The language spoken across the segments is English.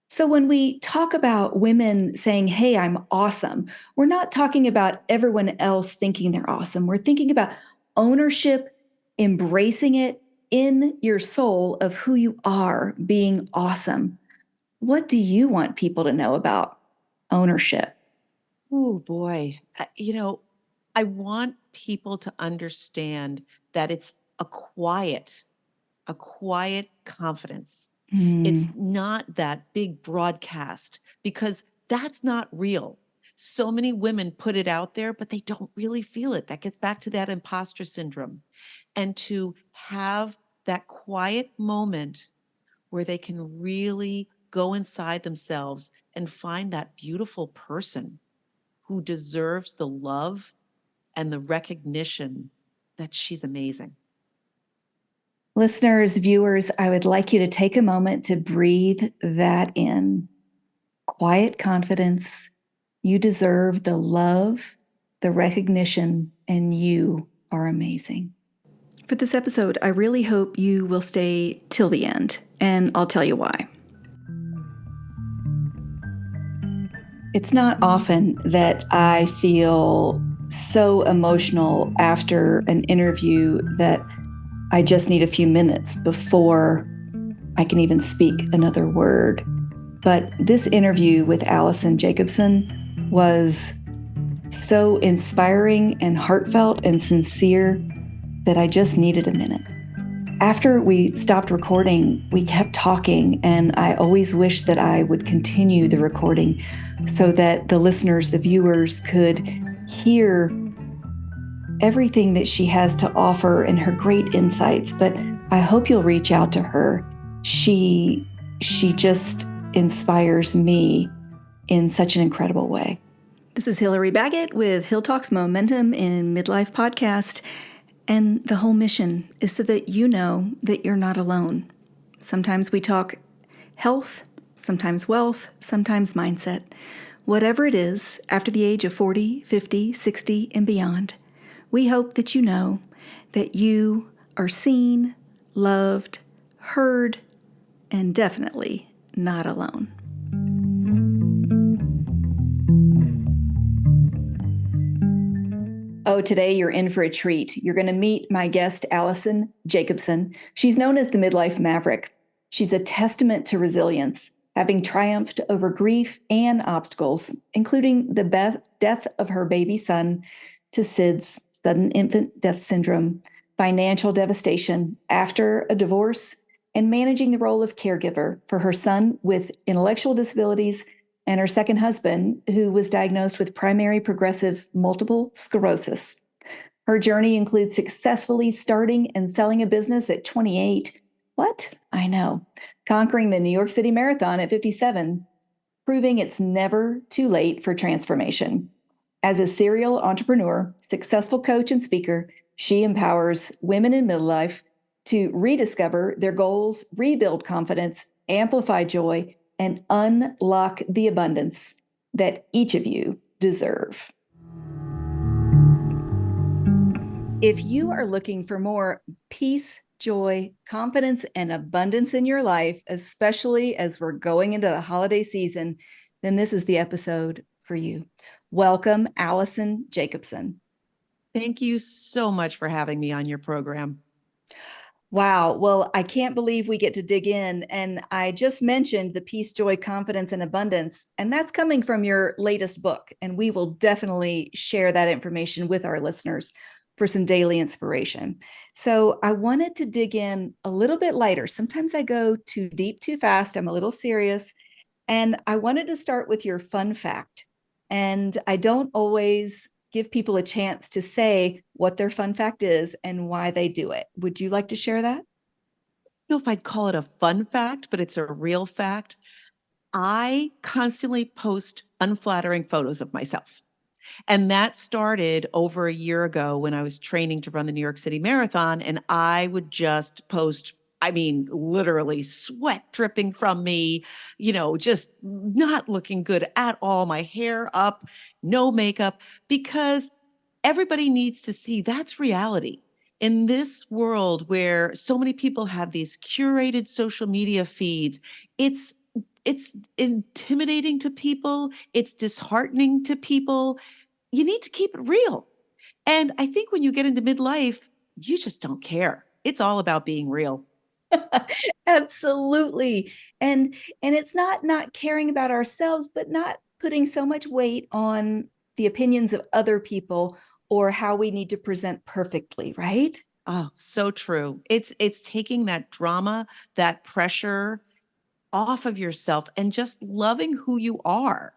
So, when we talk about women saying, "Hey, I'm awesome," we're not talking about everyone else thinking they're awesome. We're thinking about ownership, embracing it in your soul of who you are being awesome. What do you want people to know about ownership? Oh boy. I want people to understand that it's a quiet confidence. It's Mm, not that big broadcast because that's not real. So many women put it out there, but they don't really feel it. That gets back to that imposter syndrome. And to have that quiet moment where they can really go inside themselves and find that beautiful person who deserves the love and the recognition that she's amazing. Listeners, viewers, I would like you to take a moment to breathe that in. Quiet confidence. You deserve the love, the recognition, and you are amazing. For this episode, I really hope you will stay till the end, and I'll tell you why. It's not often that I feel so emotional after an interview that I just need a few minutes before I can even speak another word. But this interview with Alison Jacobson was so inspiring and heartfelt and sincere that I just needed a minute. After we stopped recording, we kept talking, and I always wish that I would continue the recording so that the listeners, the viewers, could hear everything that she has to offer and her great insights. But I hope you'll reach out to her. She just inspires me in such an incredible way. This is Hillary Baggett with Hill Talks Momentum in Midlife Podcast. And the whole mission is so that you know that you're not alone. Sometimes we talk health, sometimes wealth, sometimes mindset. Whatever it is, after the age of 40, 50, 60, and beyond, we hope that you know that you are seen, loved, heard, and definitely not alone. Oh, today you're in for a treat. You're going to meet my guest, Alison Jacobson. She's known as the Midlife Maverick. She's a testament to resilience, having triumphed over grief and obstacles, including the death of her baby son to SIDS, sudden infant death syndrome, financial devastation after a divorce, and managing the role of caregiver for her son with intellectual disabilities and her second husband, who was diagnosed with primary progressive multiple sclerosis. Her journey includes successfully starting and selling a business at 28. What? I know. Conquering the New York City Marathon at 57, proving it's never too late for transformation. As a serial entrepreneur, successful coach, and speaker, she empowers women in midlife to rediscover their goals, rebuild confidence, amplify joy, and unlock the abundance that each of you deserve. If you are looking for more peace, joy, confidence, and abundance in your life, especially as we're going into the holiday season, then this is the episode for you. Welcome, Alison Jacobson. Thank you so much for having me on your program. Wow. Well, I can't believe we get to dig in. And I just mentioned the peace, joy, confidence, and abundance. And that's coming from your latest book. And we will definitely share that information with our listeners for some daily inspiration. So I wanted to dig in a little bit lighter. Sometimes I go too deep, too fast. I'm a little serious. And I wanted to start with your fun fact. And I don't always give people a chance to say what their fun fact is and why they do it. Would you like to share that? Know if I'd call it a fun fact, but it's a real fact. I constantly post unflattering photos of myself. And that started over a year ago when I was training to run the New York City Marathon. And I would just post, I mean, literally sweat dripping from me, just not looking good at all, my hair up, no makeup, because everybody needs to see that's reality. In this world where so many people have these curated social media feeds, it's it's intimidating to people. It's disheartening to people. You need to keep it real. And I think when you get into midlife, you just don't care. It's all about being real. Absolutely. And it's not caring about ourselves, but not putting so much weight on the opinions of other people or how we need to present perfectly, right? Oh, so true. It's taking that drama, that pressure off of yourself and just loving who you are.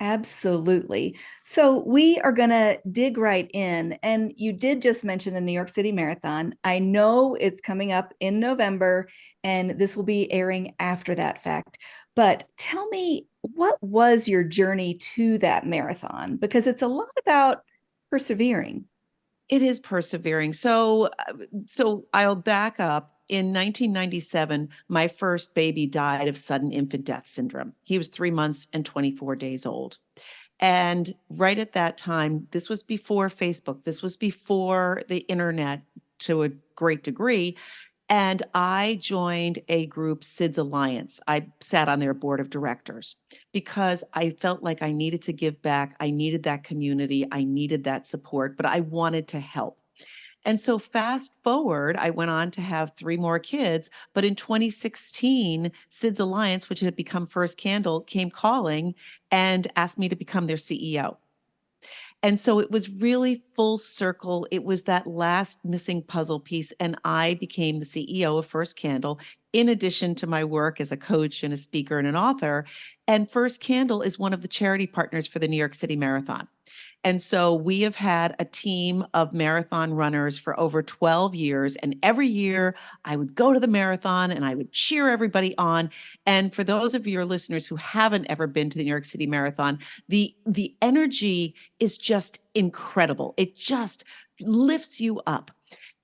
Absolutely. So we are going to dig right in. And you did just mention the New York City Marathon. I know it's coming up in November, and this will be airing after that fact. But tell me, what was your journey to that marathon? Because it's a lot about persevering. It is persevering. So I'll back up. In 1997, my first baby died of sudden infant death syndrome. He was 3 months and 24 days old. And right at that time, this was before Facebook, this was before the internet to a great degree. And I joined a group, SIDS Alliance. I sat on their board of directors because I felt like I needed to give back. I needed that community. I needed that support, but I wanted to help. And so fast forward, I went on to have three more kids. But in 2016, SIDS Alliance, which had become First Candle, came calling and asked me to become their CEO. And so it was really full circle. It was that last missing puzzle piece. And I became the CEO of First Candle, in addition to my work as a coach and a speaker and an author. And First Candle is one of the charity partners for the New York City Marathon. And so we have had a team of marathon runners for over 12 years. And every year I would go to the marathon and I would cheer everybody on. And for those of your listeners who haven't ever been to the New York City Marathon, the energy is just incredible. It just lifts you up.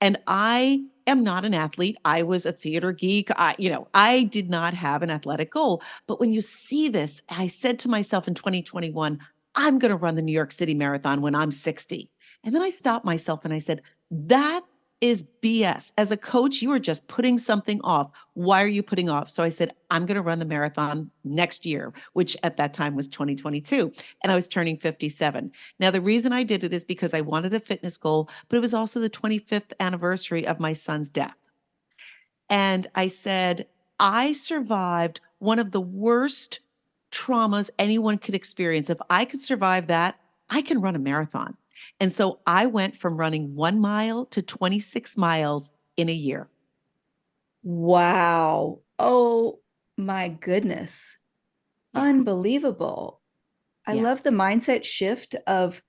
And I am not an athlete. I was a theater geek. I did not have an athletic goal. But when you see this, I said to myself in 2021, I'm going to run the New York City Marathon when I'm 60. And then I stopped myself and I said, that is BS. As a coach, you are just putting something off. Why are you putting off? So I said, I'm going to run the marathon next year, which at that time was 2022. And I was turning 57. Now, the reason I did it is because I wanted a fitness goal, but it was also the 25th anniversary of my son's death. And I said, I survived one of the worst traumas anyone could experience. If I could survive that, I can run a marathon. And so I went from running 1 mile to 26 miles in a year. Wow. Oh my goodness. Yeah. Unbelievable. I Yeah. love the mindset shift of,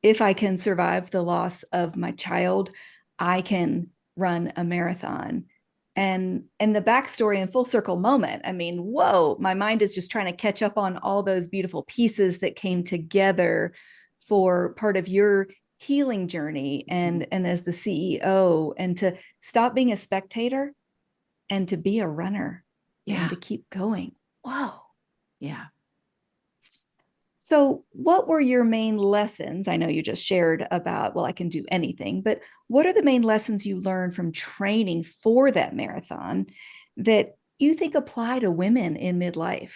if I can survive the loss of my child, I can run a marathon. And the backstory and full circle moment. I mean, whoa, my mind is just trying to catch up on all those beautiful pieces that came together for part of your healing journey and as the CEO, and to stop being a spectator and to be a runner and Yeah. to keep going. Whoa. Yeah. So, what were your main lessons? I know you just shared about, well, I can do anything, but what are the main lessons you learned from training for that marathon that you think apply to women in midlife?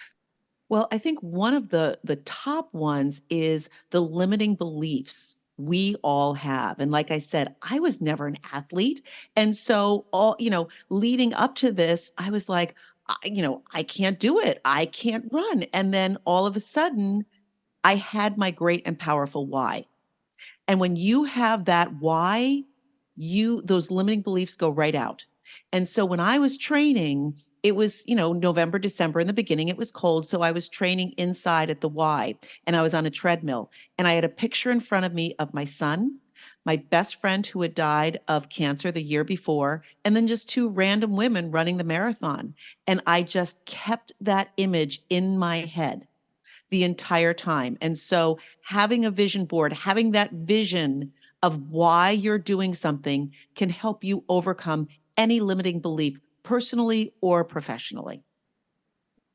Well, I think one of the top ones is the limiting beliefs we all have. And like I said, I was never an athlete. And so leading up to this, I was like, I can't do it. I can't run. And then all of a sudden, I had my great and powerful why. And when you have that why, those limiting beliefs go right out. And so when I was training, it was, November, December in the beginning, it was cold. So I was training inside at the Y and I was on a treadmill and I had a picture in front of me of my son, my best friend who had died of cancer the year before, and then just two random women running the marathon. And I just kept that image in my head the entire time. And so having a vision board, having that vision of why you're doing something can help you overcome any limiting belief personally or professionally.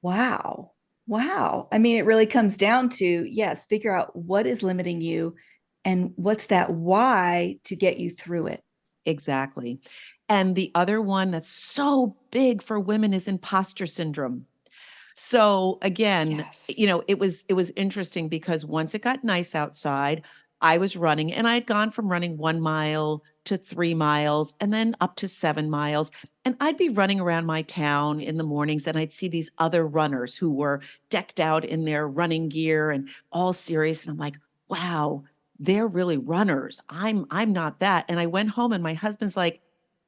Wow. Wow. I mean, it really comes down to, yes, figure out what is limiting you and what's that why to get you through it. Exactly. And the other one that's so big for women is imposter syndrome. So again, Yes. it was interesting because once it got nice outside, I was running and I had gone from running 1 mile to 3 miles and then up to 7 miles. And I'd be running around my town in the mornings and I'd see these other runners who were decked out in their running gear and all serious. And I'm like, wow, they're really runners. I'm not that. And I went home and my husband's like,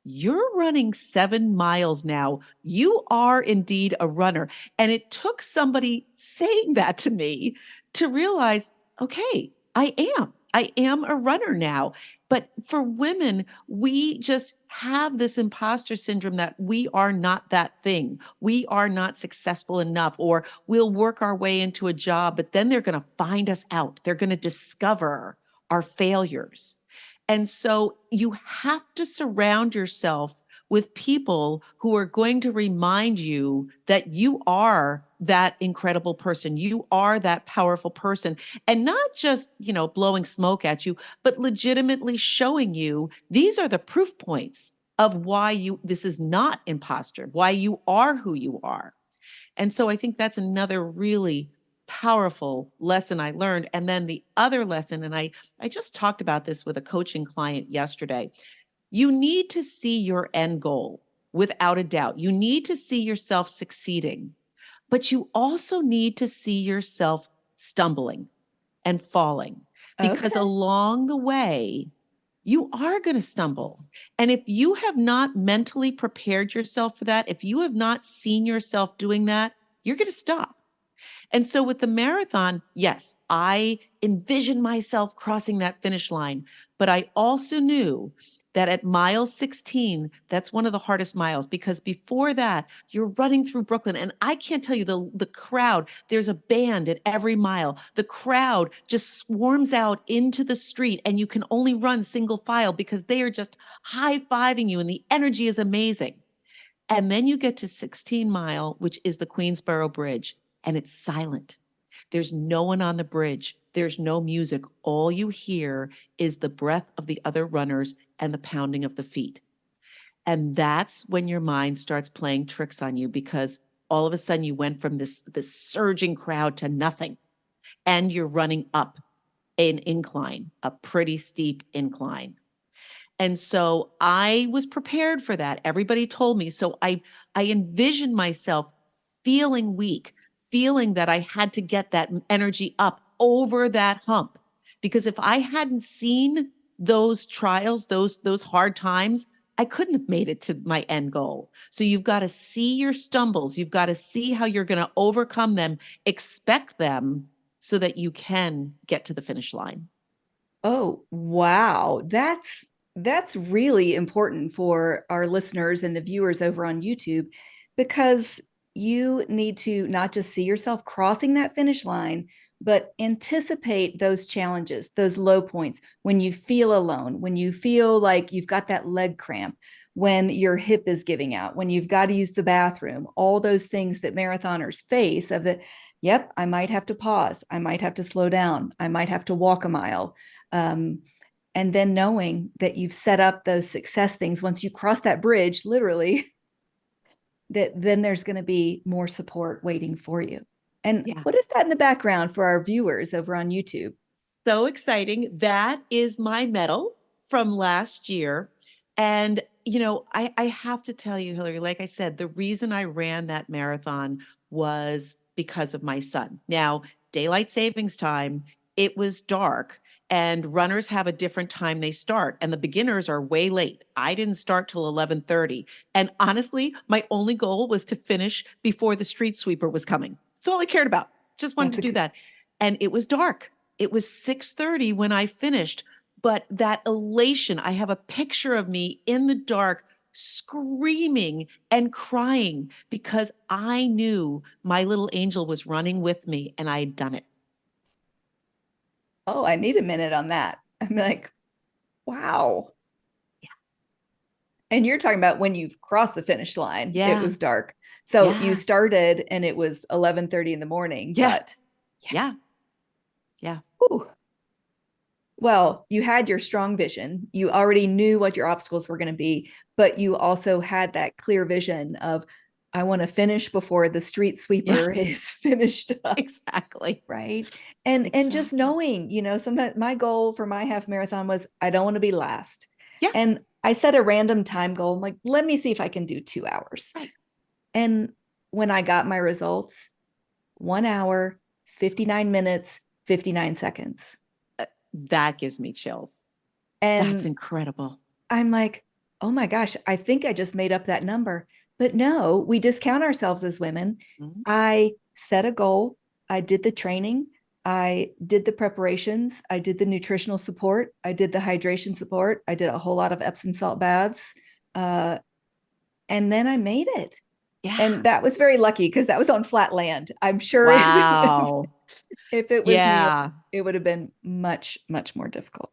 you're running 7 miles now. You are indeed a runner. And it took somebody saying that to me to realize, okay, I am. I am a runner now. But for women, we just have this imposter syndrome that we are not that thing. We are not successful enough, or we'll work our way into a job, but then they're going to find us out. They're going to discover our failures. And so you have to surround yourself with people who are going to remind you that you are that incredible person. You are that powerful person. And not just, blowing smoke at you, but legitimately showing you these are the proof points of why this is not imposter, why you are who you are. And so I think that's another really powerful lesson I learned. And then the other lesson, and I just talked about this with a coaching client yesterday. You need to see your end goal without a doubt. You need to see yourself succeeding, but you also need to see yourself stumbling and falling, because Okay. along the way, you are going to stumble. And if you have not mentally prepared yourself for that, if you have not seen yourself doing that, you're going to stop. And so with the marathon, yes, I envisioned myself crossing that finish line, but I also knew that at mile 16, that's one of the hardest miles, because before that, you're running through Brooklyn. And I can't tell you the crowd, there's a band at every mile. The crowd just swarms out into the street and you can only run single file because they are just high-fiving you and the energy is amazing. And then you get to 16 Mile, which is the Queensboro Bridge, and it's silent. There's no one on the bridge. There's no music. All you hear is the breath of the other runners and the pounding of the feet. And that's when your mind starts playing tricks on you, because all of a sudden you went from this surging crowd to nothing. And you're running up an incline, a pretty steep incline. And so I was prepared for that. Everybody told me. So I envisioned myself feeling weak, feeling that I had to get that energy up over that hump. Because if I hadn't seen those trials, those hard times, I couldn't have made it to my end goal. So you've got to see your stumbles. You've got to see how you're going to overcome them, expect them so that you can get to the finish line. Oh, wow. That's really important for our listeners and the viewers over on YouTube, because you need to not just see yourself crossing that finish line, but anticipate those challenges, those low points, when you feel alone, when you feel like you've got that leg cramp, when your hip is giving out, when you've got to use the bathroom, all those things that marathoners face of the, yep, I might have to pause. I might have to slow down. I might have to walk a mile. um, and then knowing that you've set up those success things once you cross that bridge, literally, that then there's going to be more support waiting for you. And Yeah. what is that in the background for our viewers over on YouTube? So exciting. That is my medal from last year. And, I have to tell you, Hillary, like I said, the reason I ran that marathon was because of my son. Now, daylight savings time, it was dark, and runners have a different time they start, and the beginners are way late. I didn't start till 11:30. And honestly, my only goal was to finish before the street sweeper was coming. That's all I cared about. Just wanted That's to a do good, that. And it was dark. It was 6:30 when I finished, but that elation, I have a picture of me in the dark screaming and crying because I knew my little angel was running with me and I had done it. oh, I need a minute on that. I'm like, wow. And you're talking about when you've crossed the finish line, it Yeah. was dark. So you Yeah. started and it was 11:30 in the morning, Yeah. but yeah. Yeah. Yeah. Whew. Well, you had your strong vision. You already knew what your obstacles were going to be, but you also had that clear vision of, I want to finish before the street Yeah, sweeper is finished up. exactly. Right. And just Exactly. knowing, sometimes my goal for my half marathon was I don't want to be last. Yeah, And I set a random time goal. I'm like, let me see if I can do 2 hours. right. And when I got my results, 1 hour, 59 minutes, 59 seconds. That gives me chills. That's And incredible. I'm like, oh my gosh, I think I just made up that number. But no, we discount ourselves as women. Mhm. I set a goal, I did the training, I did the preparations, I did the nutritional support, I did the hydration support, I did a whole lot of Epsom salt baths. Uh, and then I made it. Yeah. And that was very lucky because that was on flat land. I'm sure Wow. if it was me, Yeah. it would have been much, much more difficult.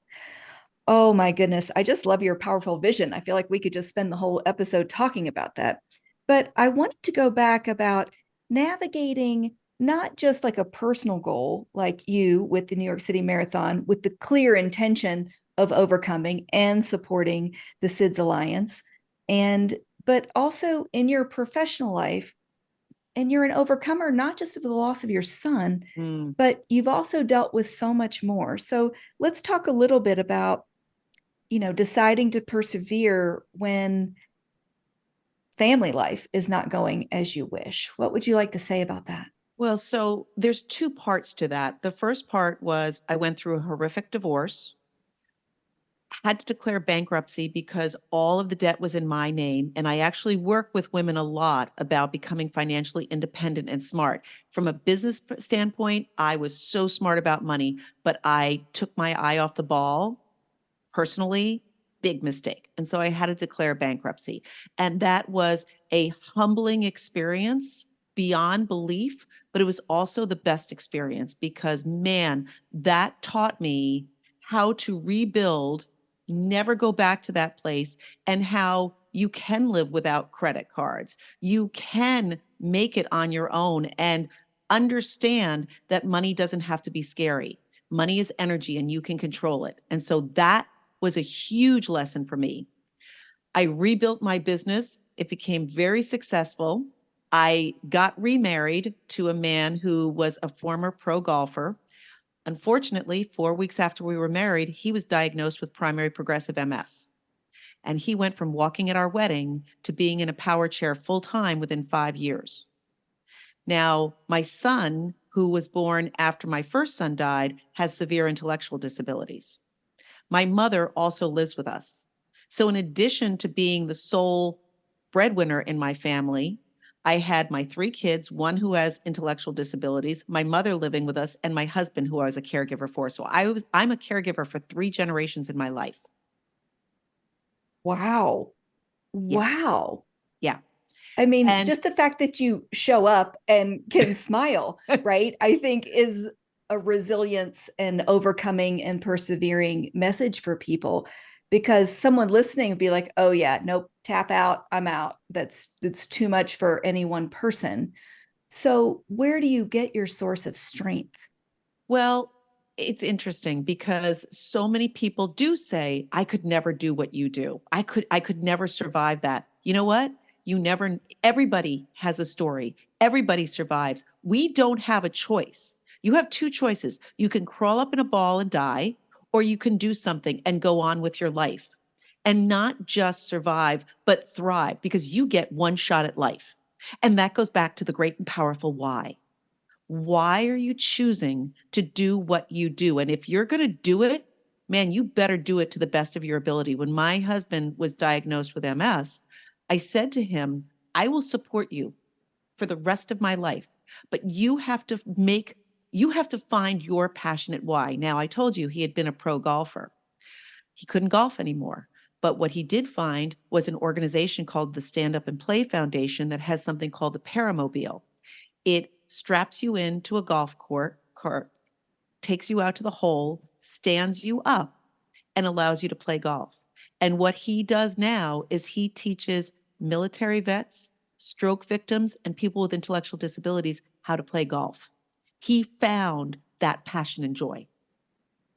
Oh my goodness. I just love your powerful vision. I feel like we could just spend the whole episode talking about that. But I wanted to go back about navigating not just like a personal goal, like you with the New York City Marathon, with the clear intention of overcoming and supporting the SIDS Alliance, and but also in your professional life. And you're an overcomer, not just of the loss of your son, Mm. but you've also dealt with so much more. So let's talk a little bit about deciding to persevere when family life is not going as you wish. What would you like to say about that? Well, so there's two parts to that. The first part was I went through a horrific divorce, had to declare bankruptcy because all of the debt was in my name. And I actually work with women a lot about becoming financially independent and smart. From a business standpoint, I was so smart about money, but I took my eye off the ball personally, big mistake. And so I had to declare bankruptcy. And that was a humbling experience beyond belief, but it was also the best experience because, man, that taught me how to rebuild, never go back to that place, and how you can live without credit cards. You can make it on your own and understand that money doesn't have to be scary. Money is energy and you can control it. And so that was a huge lesson for me. I rebuilt my business. It became very successful. I got remarried to a man who was a former pro golfer. Unfortunately, 4 weeks after we were married, he was diagnosed with primary progressive MS. And he went from walking at our wedding to being in a power chair full time within 5 years. Now, my son, who was born after my first son died, has severe intellectual disabilities. My mother also lives with us. So, in addition to being the sole breadwinner in my family, I had my three kids, one who has intellectual disabilities, my mother living with us, and my husband who I was a caregiver for. So I'm a caregiver for three generations in my life. Wow. Yeah. Wow. Yeah. I mean, And just the fact that you show up and can smile, right? I think is a resilience and overcoming and persevering message for people because someone listening would be like, "Oh yeah, nope, tap out, I'm out. That's too much for any one person." So, where do you get your source of strength? well, it's interesting because so many people do say, I could never do what you do. I could never survive that. You know what? Everybody has a story. Everybody survives. We don't have a choice. You have two choices. You can crawl up in a ball and die, or you can do something and go on with your life and not just survive, but thrive because you get one shot at life. And that goes back to the great and powerful why. Why are you choosing to do what you do? And if you're going to do it, man, you better do it to the best of your ability. When my husband was diagnosed with MS, I said to him, I will support you for the rest of my life, but you have to find your passionate why. Now, I told you he had been a pro golfer. He couldn't golf anymore. But what he did find was an organization called the Stand Up and Play Foundation that has something called the Paramobile. It straps you into a golf cart, takes you out to the hole, stands you up, and allows you to play golf. And what he does now is he teaches military vets, stroke victims, and people with intellectual disabilities how to play golf. He found that passion and joy.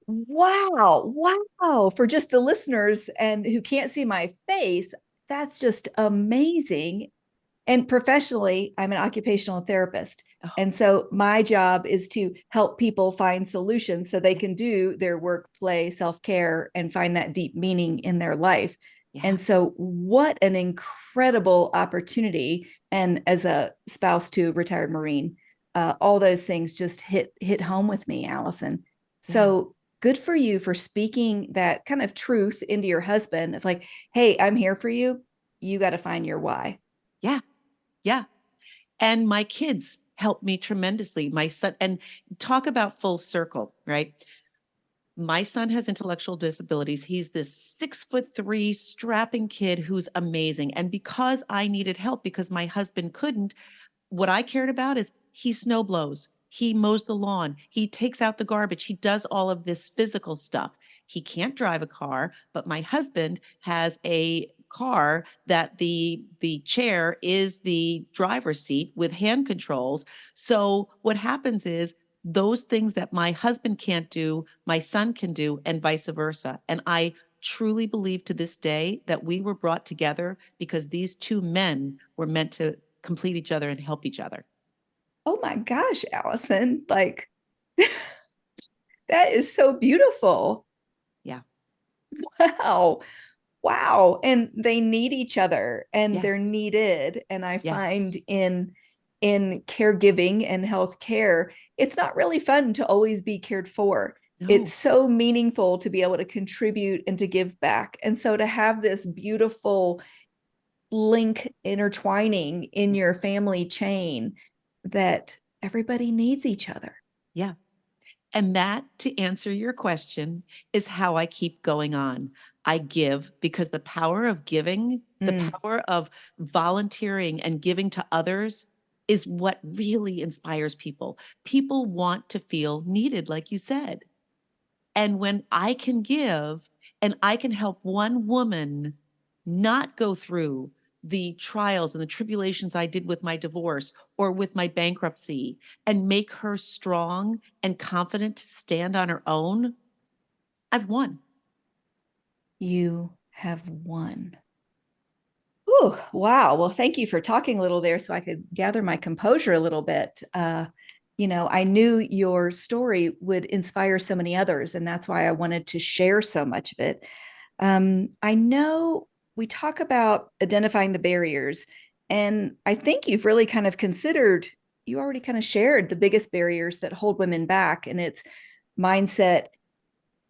Wow. Wow. For just the listeners and who can't see my face, that's just amazing. And professionally, I'm an occupational therapist. Oh, And so my job is to help people find solutions so they can yes. do their work, play, self care, and find that deep meaning in their life. Yeah. And so, what an incredible opportunity. And as a spouse to a retired Marine, all those things just hit home with me, Alison. Yeah. So good for you for speaking that kind of truth into your husband of like, hey, I'm here for you. You got to find your why. Yeah. Yeah. And my kids helped me tremendously. My son, and talk about full circle, right? My son has intellectual disabilities. He's this 6'3" strapping kid who's amazing. And because I needed help because my husband couldn't, what I cared about is he snow blows, he mows the lawn, he takes out the garbage, he does all of this physical stuff. He can't drive a car, but my husband has a car that the chair is the driver's seat with hand controls. So what happens is those things that my husband can't do, my son can do, and vice versa. And I truly believe to this day that we were brought together because these two men were meant to complete each other and help each other. Oh my gosh, Alison, like that is so beautiful. Yeah. Wow. Wow. And they need each other and they're Yes. needed. And I find Yes. in caregiving and healthcare, it's not really fun to always be cared for. It's No. so meaningful to be able to contribute and to give back. And so to have this beautiful link intertwining in your family chain that everybody needs each other. Yeah. And that, to answer your question, is how I keep going on. I give because the power of giving, the Mm. power of volunteering and giving to others is what really inspires people. People want to feel needed, like you said. And when I can give and I can help one woman not go through the trials and the tribulations I did with my divorce or with my bankruptcy and make her strong and confident to stand on her own, I've won. You have won. Ooh, wow. Well, thank you for talking a little there so I could gather my composure a little bit. I knew your story would inspire so many others, and that's why I wanted to share so much of it. I know we talk about identifying the barriers, and I think you've really kind of considered, you already kind of shared the biggest barriers that hold women back, and it's mindset,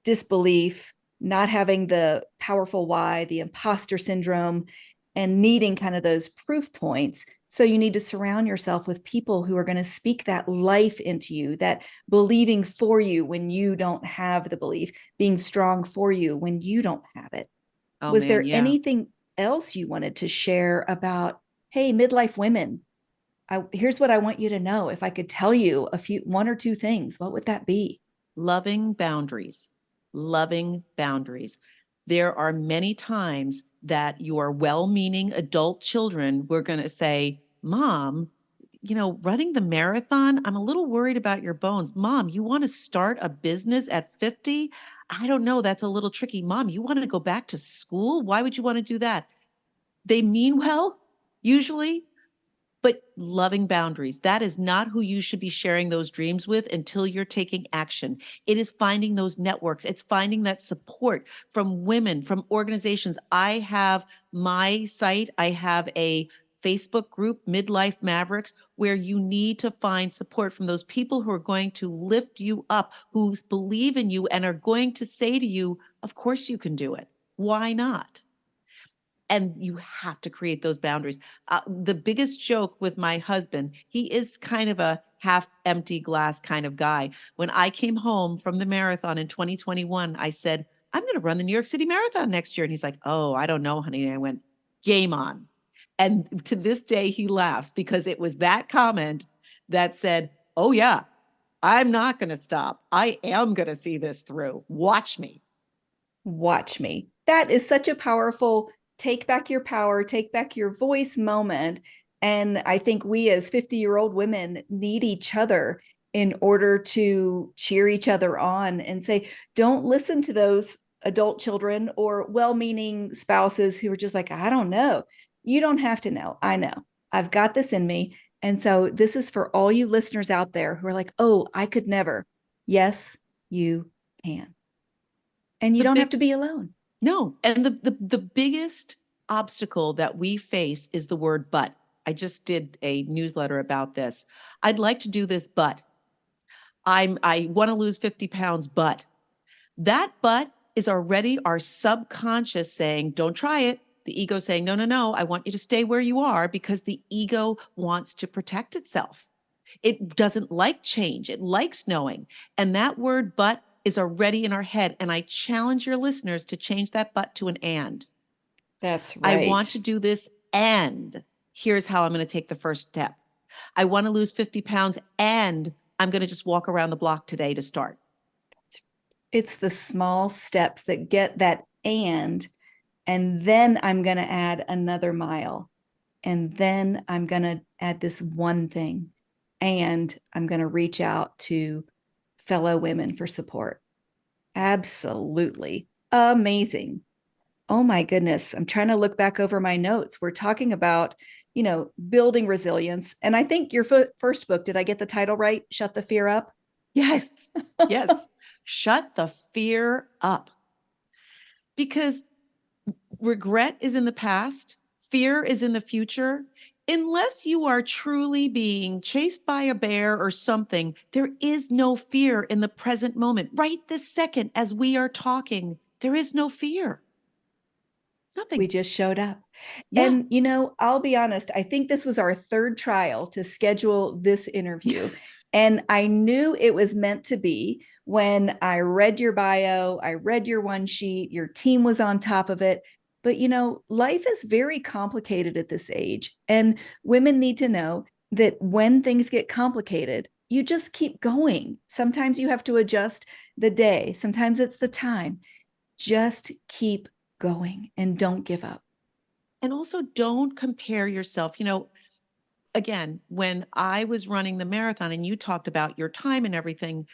disbelief, not having the powerful why, the imposter syndrome, and needing kind of those proof points. So you need to surround yourself with people who are going to speak that life into you, that believing for you when you don't have the belief, being strong for you when you don't have it. Oh Was man, there yeah. anything else you wanted to share about, hey, midlife women? Here's what I want you to know. If I could tell you one or two things, what would that be? Loving boundaries, loving boundaries. There are many times that your well meaning adult children were going to say, Mom, running the marathon, I'm a little worried about your bones. Mom, you want to start a business at 50? I don't know. That's a little tricky. Mom, you want to go back to school? Why would you want to do that? They mean well, usually, but loving boundaries. That is not who you should be sharing those dreams with until you're taking action. It is finding those networks. It's finding that support from women, from organizations. I have my site, I have a Facebook group, Midlife Mavericks, where you need to find support from those people who are going to lift you up, who believe in you and are going to say to you, of course you can do it. Why not? And you have to create those boundaries. The biggest joke with my husband, he is kind of a half empty glass kind of guy. When I came home from the marathon in 2021, I said, I'm going to run the New York City Marathon next year. And he's like, oh, I don't know, honey. And I went, game on. And to this day, he laughs because it was that comment that said, oh, yeah, I'm not going to stop. I am going to see this through. Watch me. Watch me. That is such a powerful take back your power, take back your voice moment. And I think we as 50-year-old women need each other in order to cheer each other on and say, don't listen to those adult children or well meaning spouses who are just like, I don't know. You don't have to know. I know. I've got this in me. And so this is for all you listeners out there who are like, oh, I could never. Yes, you can. And you The don't have big to be alone. No, and the biggest obstacle that we face is the word but. I just did a newsletter about this. I'd like to do this, but I want to lose 50 pounds, but that but is already our subconscious saying, don't try it. The ego saying, no, no, no, I want you to stay where you are because the ego wants to protect itself. It doesn't like change. It likes knowing. And that word but is already in our head. And I challenge your listeners to change that but to an and. That's I want right. to do this and here's how I'm going to take the first step. I want to lose 50 pounds and I'm going to just walk around the block today to start. It's the small steps that get that and then I'm going to add another mile. And then I'm going to add this one thing. And I'm going to reach out to fellow women for support. Absolutely amazing. Oh my goodness. I'm trying to look back over my notes. We're talking about, building resilience. And I think your first book, did I get the title right? Shut the Fear Up. Yes. Yes. Shut the fear up. Because regret is in the past, fear is in the future. Unless you are truly being chased by a bear or something, there is no fear in the present moment. Right this second, as we are talking, there is no fear. We Nothing. just showed up. Yeah. And, I'll be honest, I think this was our third trial to schedule this interview. And I knew it was meant to be when I read your bio, I read your one sheet, your team was on top of it. But, life is very complicated at this age. And women need to know that when things get complicated, you just keep going. Sometimes you have to adjust the day, sometimes it's the time. Just keep going and don't give up. And also don't compare yourself. Again, when I was running the marathon and you talked about your time and everything,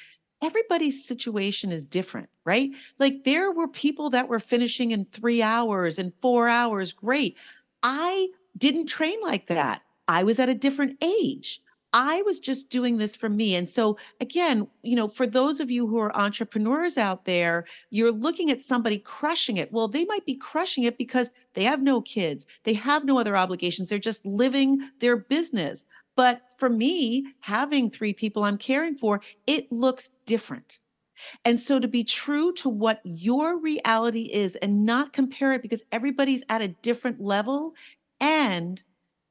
everybody's situation is different, right? Like there were people that were finishing in 3 hours and 4 hours. Great. I didn't train like that. I was at a different age. I was just doing this for me. And so, again, for those of you who are entrepreneurs out there, you're looking at somebody crushing it. Well, they might be crushing it because they have no kids, they have no other obligations, they're just living their business. But for me, having three people I'm caring for, it looks different. And so to be true to what your reality is and not compare it because everybody's at a different level and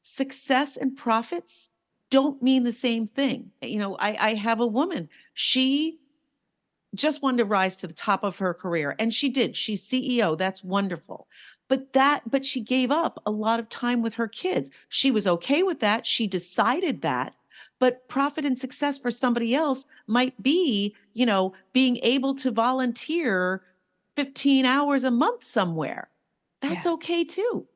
success and profits don't mean the same thing. I have a woman, she just wanted to rise to the top of her career and she did. She's CEO. That's wonderful. But she gave up a lot of time with her kids. She was okay with that. She decided that. But profit and success for somebody else might be, being able to volunteer 15 hours a month somewhere. That's Yeah, okay too.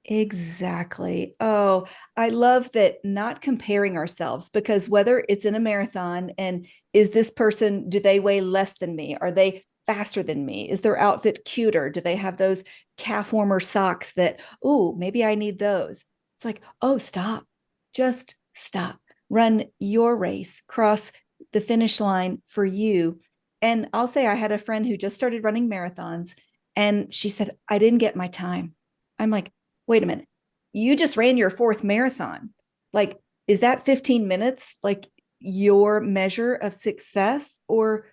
exactly. Oh, I love that, not comparing ourselves, because whether it's in a marathon and is this person, do they weigh less than me? Are they faster than me? Is their outfit cuter? Do they have those calf warmer socks that, oh, maybe I need those? It's like, oh, stop. Just stop. Run your race, cross the finish line for you. And I'll say I had a friend who just started running marathons and she said, I didn't get my time. I'm like, wait a minute, you just ran your fourth marathon. Like, is that 15 minutes like your measure of success? Or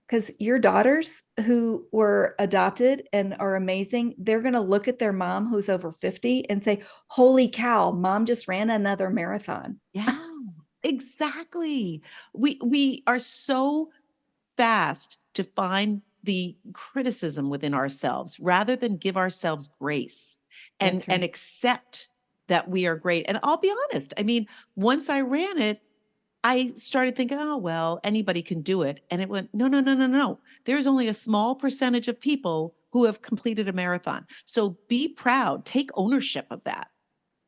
because your daughters who were adopted and are amazing, they're going to look at their mom who's over 50 and say, holy cow, mom just ran another marathon. Yeah, exactly. We are so fast to find the criticism within ourselves rather than give ourselves grace and That's right. accept that we are great. And I'll be honest, I mean, once I ran it, I started thinking, oh, well, anybody can do it. And it went, no, no, no, no, no. There's only a small percentage of people who have completed a marathon. So be proud, take ownership of that.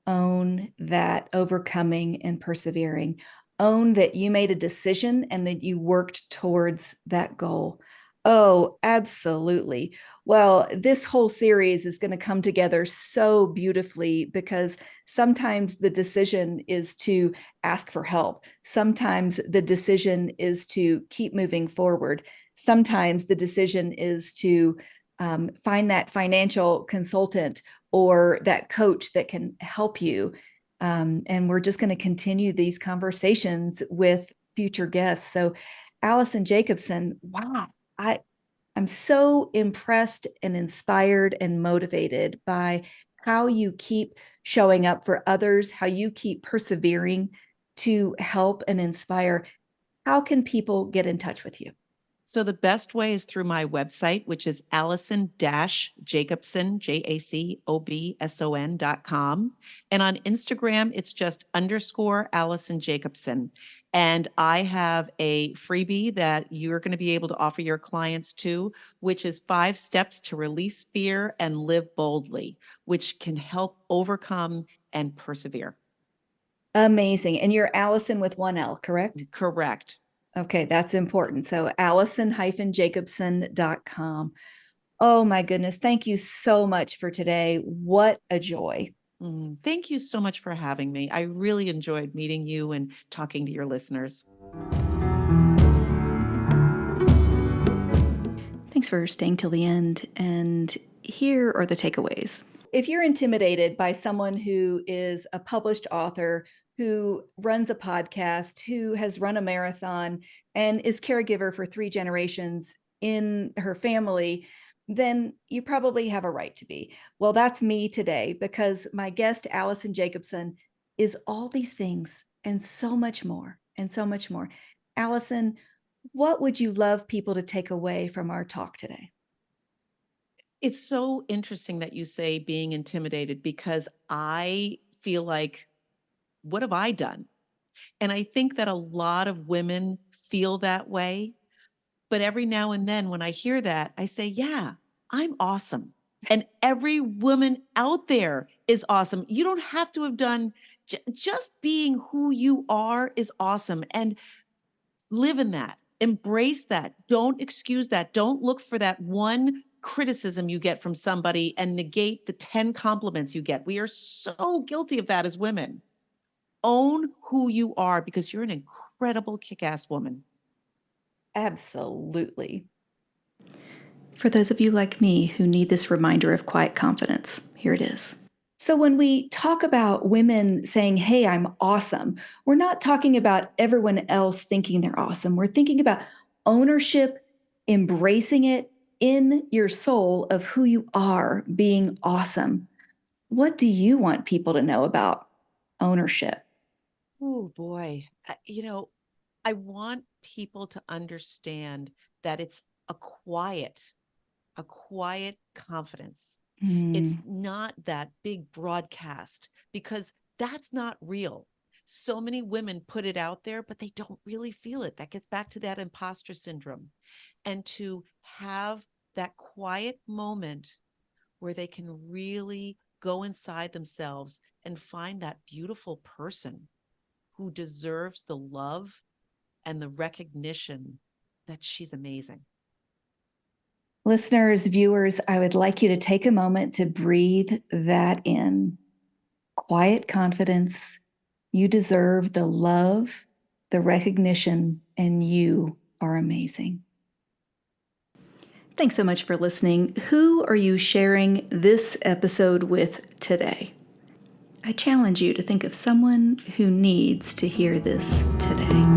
Own that overcoming and persevering. Own that you made a decision and that you worked towards that goal. Oh, absolutely. Well, this whole series is going to come together so beautifully because sometimes the decision is to ask for help. Sometimes the decision is to keep moving forward. Sometimes the decision is to find that financial consultant or that coach that can help you. And we're just going to continue these conversations with future guests. So, Alison Jacobson, wow. I, I'm so impressed and inspired and motivated by how you keep showing up for others, how you keep persevering to help and inspire. How can people get in touch with you? So the best way is through my website, which is Alison-Jacobson, Jacobson.com. And on Instagram, it's just _Alison Jacobson. And I have a freebie that you're going to be able to offer your clients too, which is 5 steps to release fear and live boldly, which can help overcome and persevere. Amazing. And you're Alison with one L, correct? Correct. Okay, that's important. So Alison-Jacobson.com. Oh my goodness. Thank you so much for today. What a joy. Thank you so much for having me. I really enjoyed meeting you and talking to your listeners. Thanks for staying till the end. And here are the takeaways. If you're intimidated by someone who is a published author, who runs a podcast, who has run a marathon, and is caregiver for 3 generations in her family, then you probably have a right to be. Well, that's me today because my guest, Alison Jacobson, is all these things and so much more, and so much more. Alison, what would you love people to take away from our talk today? It's so interesting that you say being intimidated because I feel like, what have I done? And I think that a lot of women feel that way. But every now and then when I hear that, I say, yeah, I'm awesome. And every woman out there is awesome. You don't have to have done, just being who you are is awesome. And live in that, embrace that. Don't excuse that. Don't look for that one criticism you get from somebody and negate the 10 compliments you get. We are so guilty of that as women. Own who you are because you're an incredible kick-ass woman. Absolutely. For those of you like me who need this reminder of quiet confidence, here it is. So, when we talk about women saying, hey, I'm awesome, we're not talking about everyone else thinking they're awesome. We're thinking about ownership, embracing it in your soul of who you are being awesome. What do you want people to know about ownership? Oh boy. I want people to understand that it's a quiet confidence. It's not that big broadcast because that's not real. So many women put it out there, but they don't really feel it. That gets back to that imposter syndrome. And to have that quiet moment where they can really go inside themselves and find that beautiful person who deserves the love and the recognition that she's amazing. Listeners, viewers, I would like you to take a moment to breathe that in. Quiet confidence. You deserve the love, the recognition, and you are amazing. Thanks so much for listening. Who are you sharing this episode with today? I challenge you to think of someone who needs to hear this today.